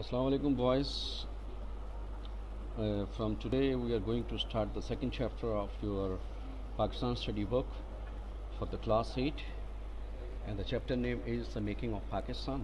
Assalamu alaikum, boys. From today, we are going to start the second chapter of your Pakistan study book for the class 8, and the chapter name is The Making of Pakistan.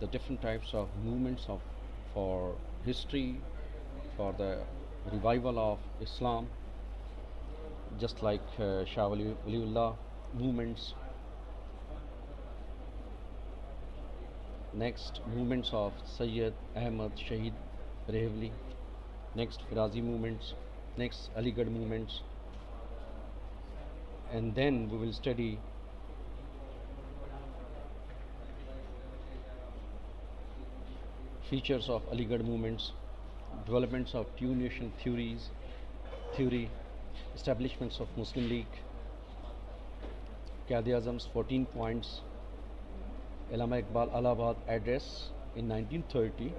the different types of movements for history, for the revival of Islam, just like Shah Waliullah movements. Next, movements of Sayyid Ahmad Shahid Rehvali. Next, Firazi movements. Next, Aligarh movements. And then we will study features of Aligarh movements, developments of two nation theory, establishments of Muslim League, Quaid-e-Azam's 14 points, Allama Iqbal Allahabad address in 1930,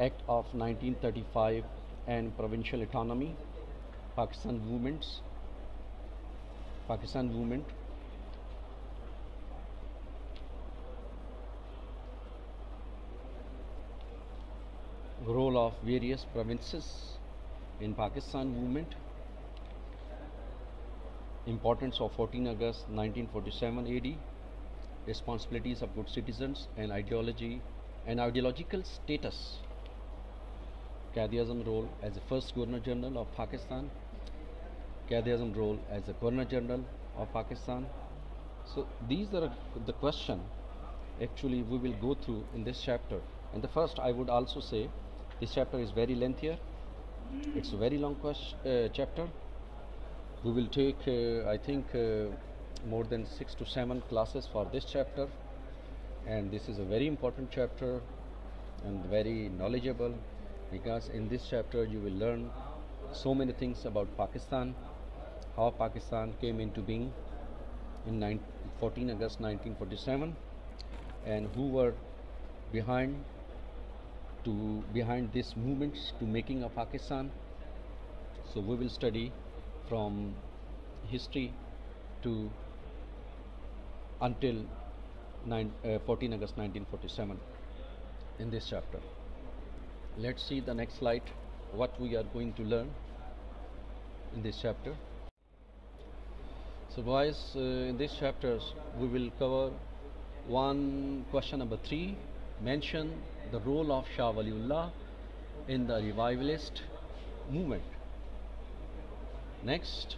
Act of 1935 and provincial autonomy, Pakistan movement, role of various provinces in Pakistan movement, importance of 14 August 1947 AD, responsibilities of good citizens and ideological status, Quaid-e-Azam role as the first Governor General of Pakistan, Quaid-e-Azam role as the Governor General of Pakistan. So these are the question actually we will go through in this chapter. And the first, I would also say this chapter is very lengthier. It's a very long chapter. We will take I think more than 6 to 7 classes for this chapter, and this is a very important chapter and very knowledgeable, because in this chapter you will learn so many things about Pakistan, how Pakistan came into being in 14 August 1947, and who were behind these movements to making of Pakistan. So we will study from history to until 14 August 1947 in this chapter. Let's see the next slide, what we are going to learn in this chapter. So boys, in this chapters we will cover question number 3, mention the role of Shah Waliullah in the revivalist movement. Next,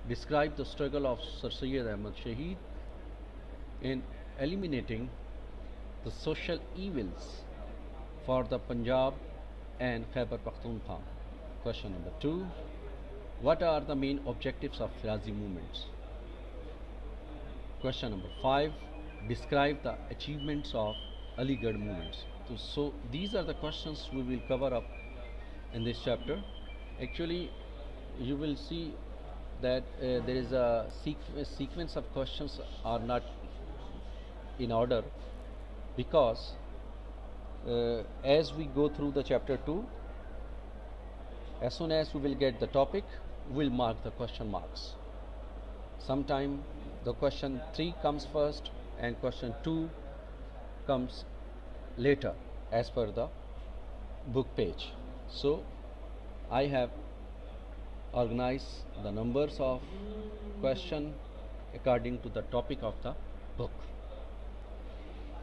describe the struggle of Sir Sayyid Ahmad Shahid in eliminating the social evils for the Punjab and Khyber Pakhtunkhwa. Question number 2, what are the main objectives of Firazi movements? Question number 5, describe the achievements of Aligarh movements. So these are the questions we will cover up in this chapter. Actually, you will see that there is a sequence of questions are not in order, because as we go through the chapter 2, as soon as we will get the topic, we will mark the question marks. Sometime the question 3 comes first and question 2 comes later as per the book page. So I have organized the numbers of question according to the topic of the book.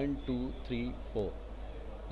1 2 3 4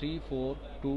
3 4 2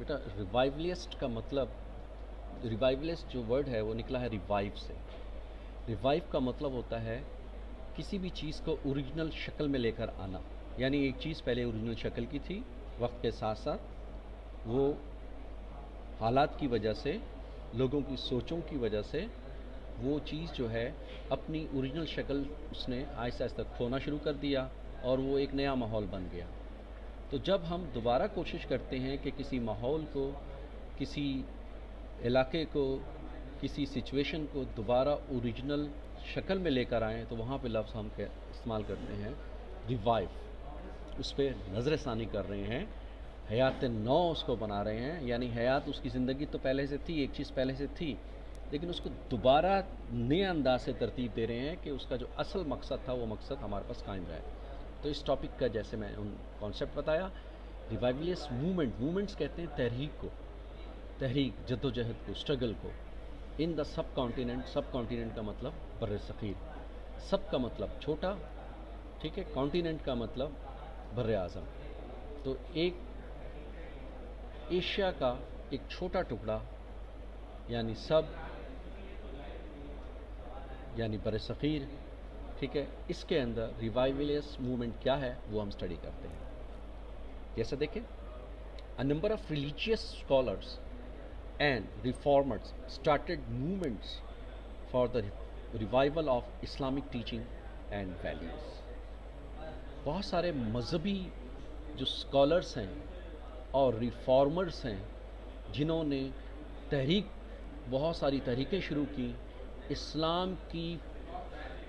بیٹا ریوائولیسٹ کا مطلب، ریوائولیسٹ جو word ہے وہ نکلا ہے revive سے. Revive کا مطلب ہوتا ہے کسی بھی چیز کو اوریجنل شکل میں لے کر آنا. یعنی ایک چیز پہلے اوریجنل شکل کی تھی، وقت کے ساتھ ساتھ وہ حالات کی وجہ سے، لوگوں کی سوچوں کی وجہ سے وہ چیز جو ہے اپنی اوریجنل شکل اس نے آہستہ آہستہ کھونا شروع کر دیا اور وہ ایک نیا ماحول بن گیا. تو جب ہم دوبارہ کوشش کرتے ہیں کہ کسی ماحول کو، کسی علاقے کو، کسی سچویشن کو دوبارہ اوریجنل شکل میں لے کر آئیں، تو وہاں پہ لفظ ہم استعمال کرتے ہیں ریوائیو. اس پہ نظر ثانی کر رہے ہیں، حیات نو اس کو بنا رہے ہیں. یعنی حیات، اس کی زندگی تو پہلے سے تھی، ایک چیز پہلے سے تھی، لیکن اس کو دوبارہ نئے انداز سے ترتیب دے رہے ہیں کہ اس کا جو اصل مقصد تھا وہ مقصد ہمارے پاس قائم رہے. تو اس ٹاپک کا جیسے میں ان کانسیپٹ بتایا، ریوائولیس موومنٹس کہتے ہیں تحریک کو، تحریک، جد و جہد کو، اسٹرگل کو. ان دا سب کانٹیننٹ، سب کانٹیننٹ کا مطلب بر صغیر، سب کا مطلب چھوٹا، ٹھیک ہے، کانٹیننٹ کا مطلب بر اعظم. تو ایک ایشیا کا ایک چھوٹا ٹکڑا یعنی سب، یعنی بر صغیر، ٹھیک ہے، اس کے اندر ریوائولیس موومنٹ کیا ہے وہ ہم اسٹڈی کرتے ہیں. جیسا دیکھیں، a number of religious scholars and reformers started movements for the revival of Islamic teaching and values. بہت سارے مذہبی جو اسکالرس ہیں اور ریفارمرس ہیں جنہوں نے بہت ساری تحریکیں شروع کی اسلام کی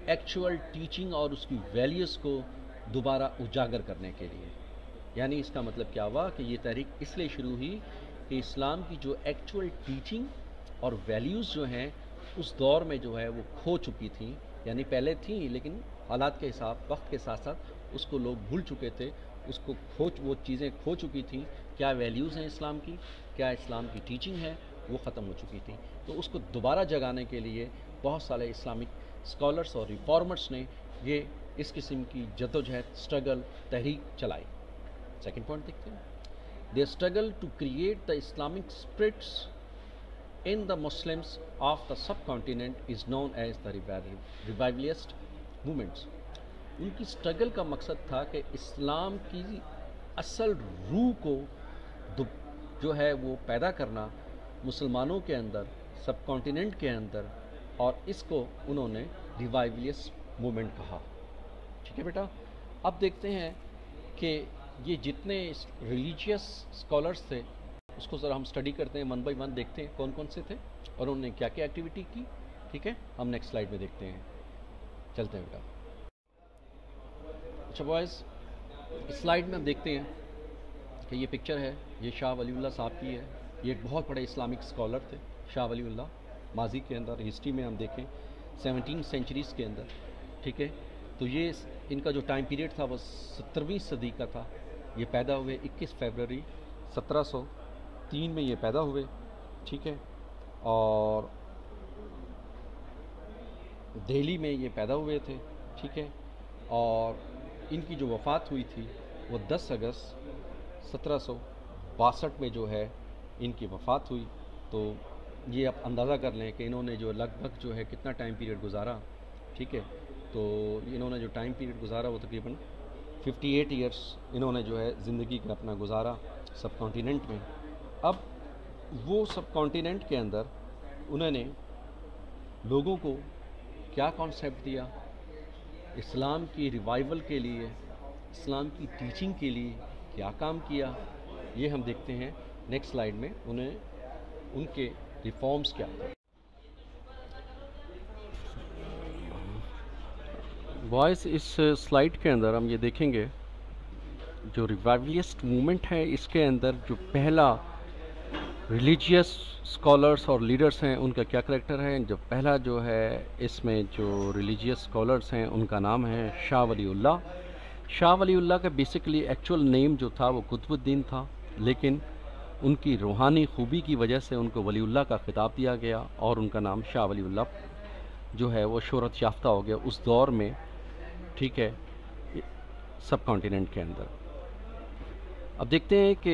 ایکچول ٹیچنگ اور اس کی ویلیوز کو دوبارہ اجاگر کرنے کے لیے. یعنی اس کا مطلب کیا ہوا کہ یہ تحریک اس لیے شروع ہوئی کہ اسلام کی جو ایکچول ٹیچنگ اور ویلیوز جو ہیں اس دور میں جو ہے وہ کھو چکی تھیں. یعنی پہلے تھیں لیکن حالات کے حساب، وقت کے ساتھ ساتھ اس کو لوگ بھول چکے تھے، اس کو وہ چیزیں کھو چکی تھیں. کیا ویلیوز ہیں اسلام کی، کیا اسلام کی ٹیچنگ ہے، وہ ختم ہو چکی تھی. تو اس کو دوبارہ جگانے کے لیے بہت سارے اسلامک اسکالرس اور ریفارمرس نے یہ اس قسم کی جدوجہد، اسٹرگل، تحریک چلائی. سیکنڈ پوائنٹ دیکھتے ہیں. Their struggle to create the Islamic spirits in the Muslims of the subcontinent is known as the revivalist movements. ان کی اسٹرگل کا مقصد تھا کہ اسلام کی اصل روح کو جو ہے وہ پیدا کرنا مسلمانوں کے اندر، سب کانٹیننٹ کے اندر، اور اس کو انہوں نے ریوائولیس موومنٹ کہا. ٹھیک ہے بیٹا. اب دیکھتے ہیں کہ یہ جتنے ریلیجیس اسکالرس تھے اس کو ذرا ہم اسٹڈی کرتے ہیں، ون بائی ون دیکھتے ہیں کون کون سے تھے اور انہوں نے کیا کیا ایکٹیویٹی کی. ٹھیک ہے، ہم نیکسٹ سلائیڈ میں دیکھتے ہیں. چلتے ہیں بیٹا. اچھا بوائز، اس سلائیڈ میں ہم دیکھتے ہیں کہ یہ پکچر ہے، یہ شاہ ولی اللہ صاحب کی ہے. یہ ایک بہت بڑے اسلامک اسکالر تھے شاہ ولی اللہ. ماضی کے اندر ہسٹری میں ہم دیکھیں 17 سینچریز کے اندر. ٹھیک ہے، تو یہ ان کا جو ٹائم پیریڈ تھا وہ 17ویں صدی کا تھا. یہ پیدا ہوئے 21 فیبروری 1703 میں یہ پیدا ہوئے. ٹھیک ہے، اور دہلی میں یہ پیدا ہوئے تھے. ٹھیک ہے، اور ان کی جو وفات ہوئی تھی وہ 10 اگست 1762 میں جو ہے ان کی وفات ہوئی. تو یہ آپ اندازہ کر لیں کہ انہوں نے جو لگ بھگ جو ہے کتنا ٹائم پیریڈ گزارا. ٹھیک ہے، تو انہوں نے جو ٹائم پیریڈ گزارا وہ تقریباً 58 ایئرس انہوں نے جو ہے زندگی کا اپنا گزارا سب کانٹیننٹ میں. اب وہ سب کانٹیننٹ کے اندر انہوں نے لوگوں کو کیا کانسیپٹ دیا، اسلام کی ریوائول کے لیے، اسلام کی ٹیچنگ کے لیے کیا کام کیا، یہ ہم دیکھتے ہیں نیکسٹ سلائیڈ میں. ان کے ریفارمز کیا تھے. بوائز، اس سلائیڈ کے اندر ہم یہ دیکھیں گے جو ریوائولیسٹ موومنٹ ہے اس کے اندر جو پہلا ریلیجیس اسکالرس اور لیڈرس ہیں ان کا کیا کریکٹر ہے. جو پہلا جو ہے اس میں جو ریلیجیس اسکالرس ہیں ان کا نام ہے شاہ ولی اللہ. شاہ ولی اللہ کا بیسیکلی ایکچول نیم جو تھا وہ قطب الدین تھا، لیکن ان کی روحانی خوبی کی وجہ سے ان کو ولی اللہ کا خطاب دیا گیا اور ان کا نام شاہ ولی اللہ جو ہے وہ شہرت یافتہ ہو گیا اس دور میں. ٹھیک ہے، سب کانٹیننٹ کے اندر. اب دیکھتے ہیں کہ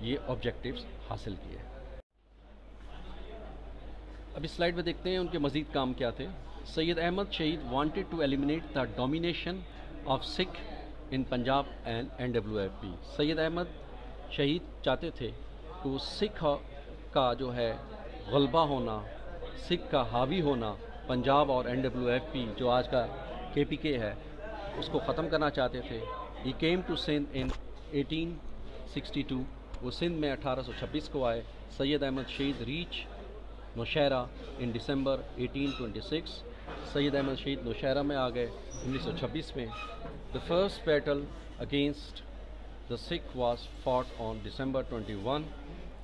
یہ آبجیکٹیوز حاصل کیے۔ اب اس سلائڈ میں دیکھتے ہیں ان کے مزید کام کیا تھے۔ Syed Ahmed Shaheed wanted to eliminate the domination of Sikh in Punjab and NWFP۔ Syed Ahmed Shaheed چاہتے تھے کہ وہ سکھ کا جو ہے غلبہ ہونا، سکھ کا حاوی ہونا پنجاب اور NWFP جو آج کا KPK ہے اس کو ختم کرنا چاہتے تھے۔ He came to Sindh in 1862۔ وہ سندھ میں 1826 کو آئے۔ سید احمد شہید ریچ نوشہرہ ان ڈسمبر 1826۔ سید احمد شہید نوشہرہ میں آ گئے 1926 میں۔ The first battle against the Sikh was fought on December 21,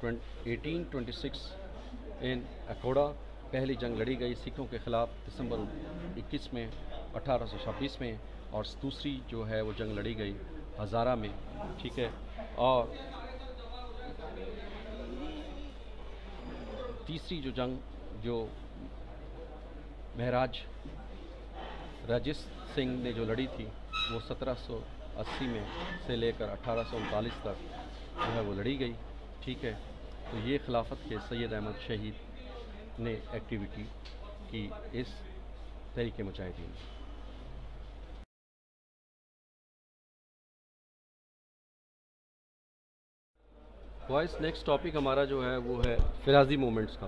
1826 in Akhoda۔ پہلی جنگ لڑی گئی سکھوں کے خلاف دسمبر 21 میں 1826 میں، اور دوسری جو ہے وہ جنگ لڑی گئی ہزارہ میں، ٹھیک ہے۔ اور تیسری جو جنگ جو مہاراج رجت سنگھ نے جو لڑی تھی وہ 1780 میں سے لے کر 1839 تک جو ہے وہ لڑی گئی، ٹھیک ہے۔ تو یہ خلافت کے سید احمد شہید نے ایکٹیویٹی کی اس تحریک مجاہدین۔ وائس نیکسٹ ٹاپک ہمارا جو ہے وہ ہے فرازی مومنٹس کا۔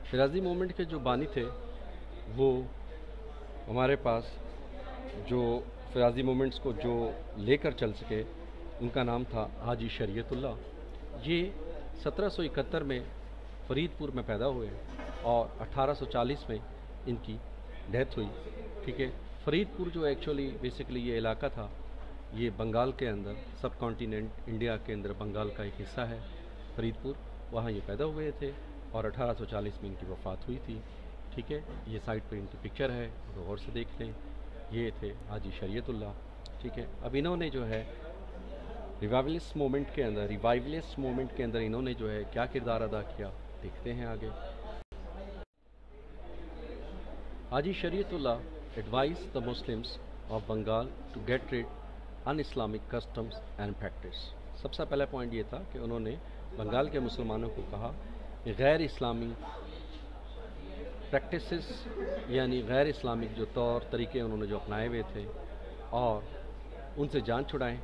فرازی مومنٹ کے جو بانی تھے وہ ہمارے پاس جو فرازی مومنٹس کو جو لے کر چل سکے ان کا نام تھا حاجی شریعت اللہ۔ یہ 1771 میں فرید پور میں پیدا ہوئے اور 1840 میں ان کی ڈیتھ ہوئی، ٹھیک ہے۔ فرید پور جو ایکچولی بیسیکلی یہ علاقہ تھا یہ بنگال کے اندر، سب کانٹیننٹ انڈیا کے اندر بنگال کا ایک حصہ ہے فرید پور، وہاں یہ پیدا ہوئے تھے اور 1840 میں ان کی وفات ہوئی تھی، ٹھیک ہے۔ یہ سائٹ پہ ان کی پکچر ہے، غور سے دیکھ لیں۔ یہ تھے حاجی شریعت اللہ، ٹھیک ہے۔ اب انہوں نے جو ہے ریوائولسٹ مومنٹ کے اندر انہوں نے جو ہے کیا کردار ادا کیا دیکھتے ہیں آگے۔ Haji Shariatullah advise the Muslims of Bengal to get rid in Islamic customs and practice. سب سے پہلا پوائنٹ یہ تھا کہ انہوں نے بنگال کے مسلمانوں کو کہا کہ غیر اسلامی پریکٹسز یعنی غیر اسلامک جو طور طریقے انہوں نے جو اپنائے ہوئے تھے اور ان سے جان چھڑائیں،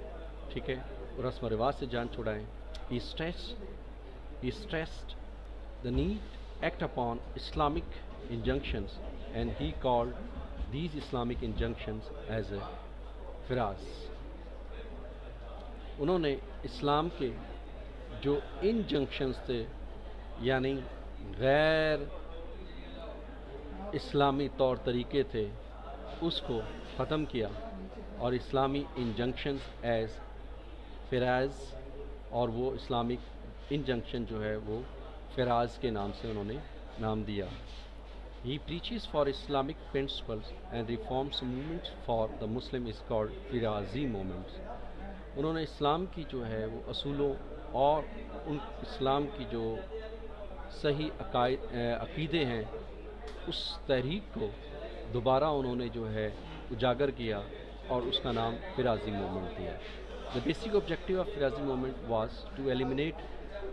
ٹھیک ہے، رسم و رواج سے جان چھڑائیں۔ He stressed the need to act upon Islamic injunctions and he called these Islamic injunctions as a firaz۔ انہوں نے اسلام کے جو انجنکشنز تھے یعنی غیر اسلامی طور طریقے تھے اس کو ختم کیا اور اسلامی انجنکشنز ایز فراز، اور وہ اسلامک انجنکشن جو ہے وہ فراز کے نام سے انہوں نے نام دیا۔ He preaches for Islamic principles and reforms movements for the Muslim is called Firazi movements۔ انہوں نے اسلام کی جو ہے وہ اصولوں اور ان اسلام کی جو صحیح عقیدے ہیں اس تحریک کو دوبارہ انہوں نے جو ہے اجاگر کیا اور اس کا نام فرازی موومنٹ دیا۔ The basic objective of Firazi movement was to eliminate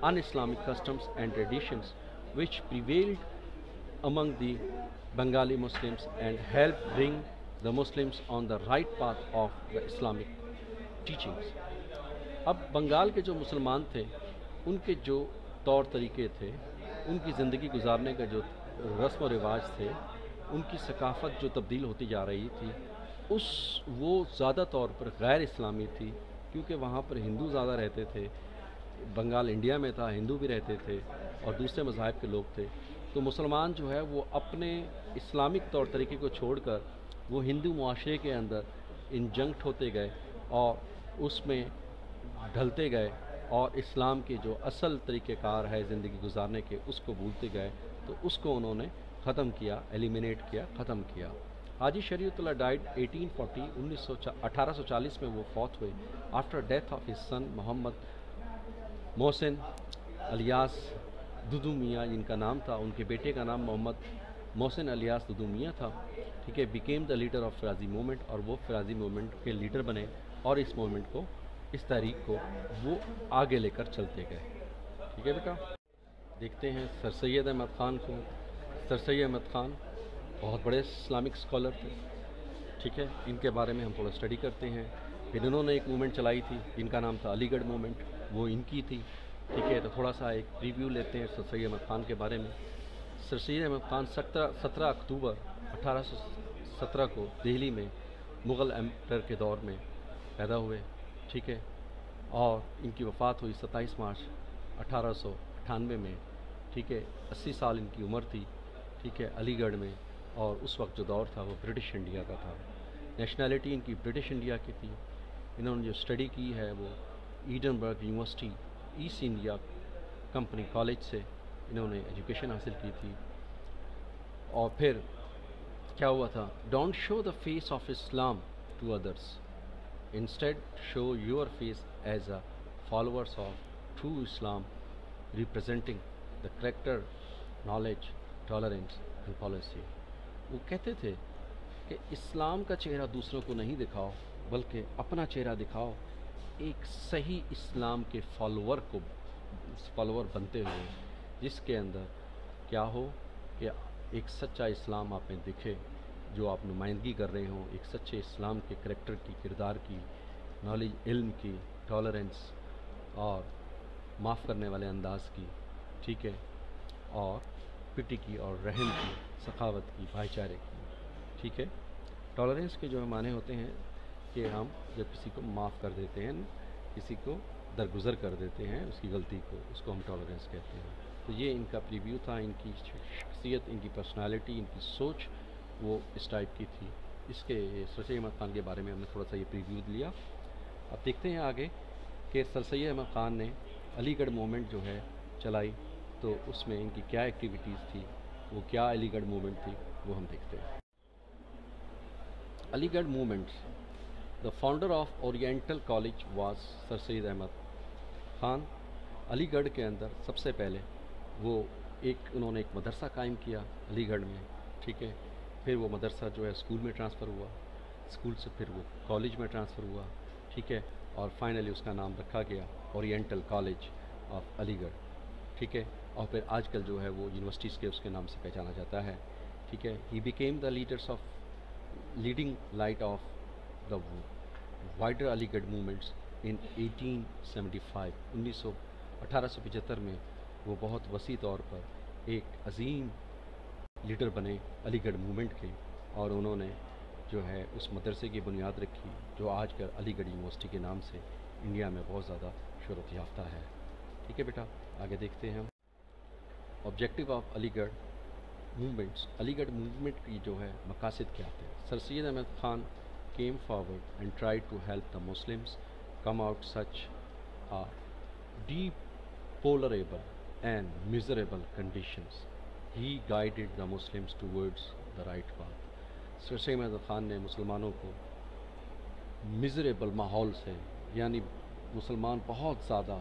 un-Islamic customs and traditions which prevailed among the Bengali Muslims and help bring the Muslims on the right path of the Islamic teachings۔ اب بنگال کے جو مسلمان تھے ان کے جو طور طریقے تھے، ان کی زندگی گزارنے کا جو رسم و رواج تھے، ان کی ثقافت جو تبدیل ہوتی جا رہی تھی وہ زیادہ طور پر غیر اسلامی تھی، کیونکہ وہاں پر ہندو زیادہ رہتے تھے۔ بنگال انڈیا میں تھا، ہندو بھی رہتے تھے اور دوسرے مذاہب کے لوگ تھے، تو مسلمان جو ہے وہ اپنے اسلامک طور طریقے کو چھوڑ کر وہ ہندو معاشرے کے اندر انجنکٹ ہوتے گئے اور اس میں ڈھلتے گئے اور اسلام کے جو اصل طریقہ کار ہے زندگی گزارنے کے اس کو بھولتے گئے، تو اس کو انہوں نے ختم کیا، ایلیمینیٹ کیا، ختم کیا۔ حاجی شریعت اللہ ڈائیڈ 1840 میں وہ فوت ہوئے after death of his son Muhammad Mohsin alias Dudu Miyan جن کا نام تھا، ان کے بیٹے کا نام محمد محسن الیاس دودو میاں تھا، ٹھیک ہے۔ Became the leader of Faraizi movement, اور وہ فرازی موومنٹ کے لیڈر بنے اور اس موومنٹ کو اس تحریک کو وہ آگے لے کر چلتے گئے. ٹھیک ہے بیٹا. دیکھتے ہیں سر سید احمد خان کو. سر سید احمد خان بہت بڑے اسلامک اسکالر تھے. ٹھیک ہے, ان کے بارے میں ہم تھوڑا اسٹڈی کرتے ہیں. پھر انہوں نے ایک موومنٹ چلائی تھی جن کا نام تھا علی گڑھ موومنٹ, وہ ان کی تھی. ٹھیک ہے, تو تھوڑا سا ایک ریویو لیتے ہیں سر سید احمد خان کے بارے میں. سر سید احمد خان 17 اکتوبر 1817 کو دہلی میں مغل ایمپر کے دور میں پیدا ہوئے. ٹھیک ہے, اور ان کی وفات ہوئی 27 مارچ 1898 میں. ٹھیک ہے, 80 سال ان کی عمر تھی. ٹھیک ہے, علی گڑھ میں. اور اس وقت جو دور تھا وہ برٹش انڈیا کا تھا. نیشنلٹی ان کی برٹش انڈیا کی تھی. انہوں نے جو اسٹڈی کی ہے وہ Edinburgh university East India company college سے انہوں نے ایجوکیشن حاصل کی تھی. اور پھر کیا ہوا تھا, don't show the face of Islam to others, instead show your face as a followers of true Islam representing the character, knowledge, tolerance and policy. وہ کہتے تھے کہ اسلام کا چہرہ دوسروں کو نہیں دکھاؤ بلکہ اپنا چہرہ دکھاؤ, ایک صحیح اسلام کے فالوور بنتے ہوئے, جس کے اندر کیا ہو کہ ایک سچا اسلام آپ میں دکھے جو آپ نمائندگی کر رہے ہوں, ایک سچے اسلام کے کریکٹر کی, کردار کی, نالج, علم کی, ٹالرنس اور معاف کرنے والے انداز کی. ٹھیک ہے, اور پٹی کی اور رحم کی, سخاوت کی, بھائی چارے کی. ٹھیک ہے, ٹالرنس کے جو معنی ہوتے ہیں کہ ہم جب کسی کو معاف کر دیتے ہیں, کسی کو درگزر کر دیتے ہیں اس کی غلطی کو, اس کو ہم ٹالرنس کہتے ہیں. تو یہ ان کا پریویو تھا. ان کی شخصیت, ان کی پرسنالٹی, ان کی سوچ وہ اس ٹائپ کی تھی. اس کے سر سید احمد خان کے بارے میں ہم نے تھوڑا سا یہ پریویو لیا. اب دیکھتے ہیں آگے کہ سر سید احمد خان نے علی گڑھ موومنٹ جو ہے چلائی, تو اس میں ان کی کیا ایکٹیویٹیز تھی, وہ کیا علی گڑھ موومنٹ تھی, وہ ہم دیکھتے ہیں. Aligarh movement. The founder of oriental college was sir Syed Ahmad Khan. Aligarh کے اندر سب سے پہلے وہ انہوں نے ایک مدرسہ قائم کیا علی گڑھ میں. ٹھیک ہے, پھر وہ مدرسہ جو ہے اسکول میں ٹرانسفر ہوا, اسکول سے پھر وہ کالج میں ٹرانسفر ہوا. ٹھیک ہے, اور فائنلی اس کا نام رکھا گیا اورینٹل کالج آف علی گڑھ. ٹھیک ہے, اور پھر آج کل جو ہے وہ یونیورسٹیز کے اس کے نام سے پہچانا جاتا ہے. ٹھیک ہے, he became the leading light of the wider Aligarh movements ان 1875. 1875 میں وہ بہت وسیع طور پر ایک عظیم لیڈر بنے علی گڑھ موومنٹ کے, اور انہوں نے جو ہے اس مدرسے کی بنیاد رکھی جو آج کل علی گڑھ یونیورسٹی کے نام سے انڈیا میں بہت زیادہ شہرت یافتہ ہے. ٹھیک ہے بیٹا, آگے دیکھتے ہیں ہم. آبجیکٹیو آف علی گڑھ موومنٹس. علی گڑھ موومنٹ کی جو ہے مقاصد کیا تھے. سر Syed Ahmad Khan came forward and tried to help the Muslims come out such a deplorable and miserable conditions. He guided the Muslims towards the right path. سر سید احمد خان نے مسلمانوں کو مزریبل ماحول سے, یعنی مسلمان بہت زیادہ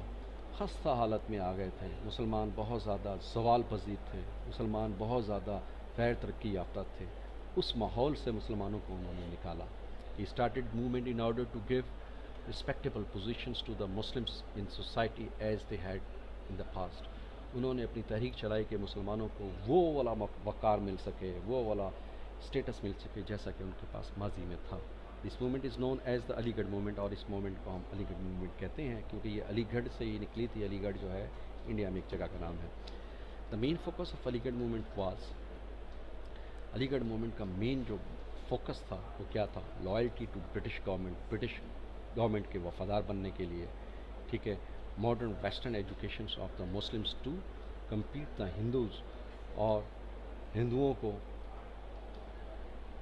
خستہ حالت میں آ گئے تھے, مسلمان بہت زیادہ زوال پذیر تھے, مسلمان بہت زیادہ غیر ترقی یافتہ تھے, اس ماحول سے مسلمانوں کو انہوں نے نکالا. He started movement in order to give respectable positions to the Muslims in society as they had in the past. انہوں نے اپنی تحریک چلائی کہ مسلمانوں کو وہ والا وقار مل سکے, وہ والا اسٹیٹس مل سکے جیسا کہ ان کے پاس ماضی میں تھا. This movement is known as the علی گڑھ موومنٹ, اور اس موومنٹ کو ہم علی گڑھ موومنٹ کہتے ہیں کیونکہ یہ علی گڑھ سے ہی نکلی تھی. علی گڑھ جو ہے انڈیا میں ایک جگہ کا نام ہے. The main focus of علی گڑھ موومنٹ was, علی گڑھ موومنٹ کا مین جو فوکس تھا وہ کیا تھا, loyalty to British government, British government کے وفادار بننے کے لیے. ٹھیک ہے, modern western educations of the Muslims to compete the Hindus, اور ہندوؤں کو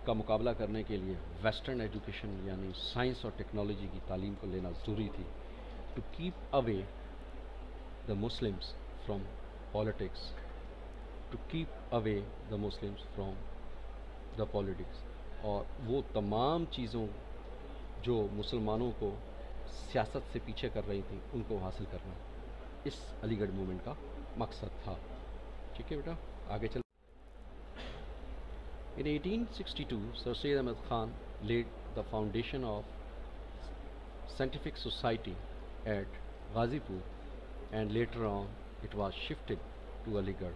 کا مقابلہ کرنے کے لیے ویسٹرن ایجوکیشن یعنی سائنس اور ٹیکنالوجی کی تعلیم کو لینا ضروری تھی. To keep away the Muslims from politics, to keep away the Muslims from the politics, اور وہ تمام چیزوں جو مسلمانوں کو سیاست سے پیچھے کر رہی تھیں ان کو حاصل کرنا اس علی گڑھ موومنٹ کا مقصد تھا. ٹھیک ہے بیٹا, آگے چل. In 1862, Sir Syed Ahmad Khan laid the foundation of scientific society at Ghazipur and later on it was shifted to Aligarh.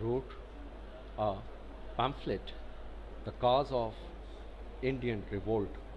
wrote a pamphlet, The Cause of Indian Revolt.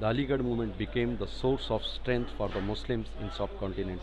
The Aligarh movement became the source of strength for the Muslims in subcontinent.